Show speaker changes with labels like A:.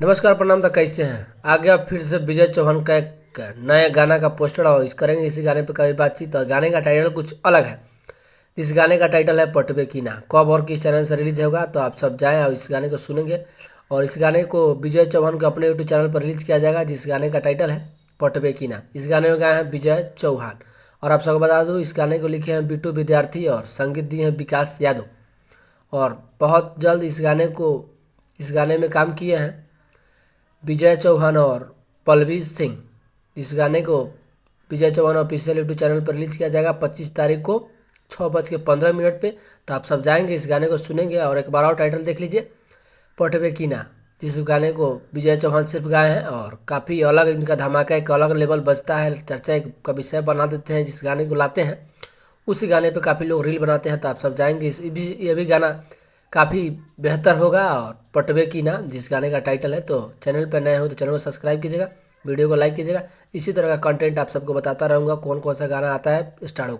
A: नमस्कार प्रणाम। तो कैसे हैं? आ गया फिर से विजय चौहान का एक नया गाना का पोस्टर और इस करेंगे इसी गाने पे कभी बातचीत। और गाने का टाइटल कुछ अलग है। इस गाने का टाइटल है पटवे की ना। कब और किस चैनल से रिलीज होगा तो आप सब जाएं और इस गाने को सुनेंगे। और इस गाने को विजय चौहान के अपने यूट्यूब चैनल पर रिलीज किया जाएगा, जिस गाने का टाइटल है पटवे की ना। इस गाने में गाए हैं विजय चौहान। और आप सबको बता दूँ, इस गाने को लिखे हैं बिट्टू विद्यार्थी और संगीत दिए हैं विकास यादव। और बहुत जल्द इस गाने में काम किए हैं विजय चौहान और पलवीर सिंह। इस गाने को विजय चौहान ऑफिशियल यूट्यूब चैनल पर रिलीज किया जाएगा 25 तारीख को 6:15 पे। तो आप सब जाएंगे, इस गाने को सुनेंगे। और एक बार और टाइटल देख लीजिए, पटवे की ना। जिस गाने को विजय चौहान सिर्फ गाए हैं और काफ़ी अलग इनका धमाका, एक अलग लेवल बजता है, चर्चा का विषय बना देते हैं। जिस गाने को लाते हैं उसी गाने पे काफ़ी लोग रील बनाते हैं। तो आप सब जाएंगे, ये भी गाना काफ़ी बेहतर होगा। और पटवे की ना जिस गाने का टाइटल है। तो चैनल पर नए हो तो चैनल को सब्सक्राइब कीजिएगा, वीडियो को लाइक कीजिएगा। इसी तरह का कंटेंट आप सबको बताता रहूँगा, कौन कौन सा गाना आता है स्टार होगा।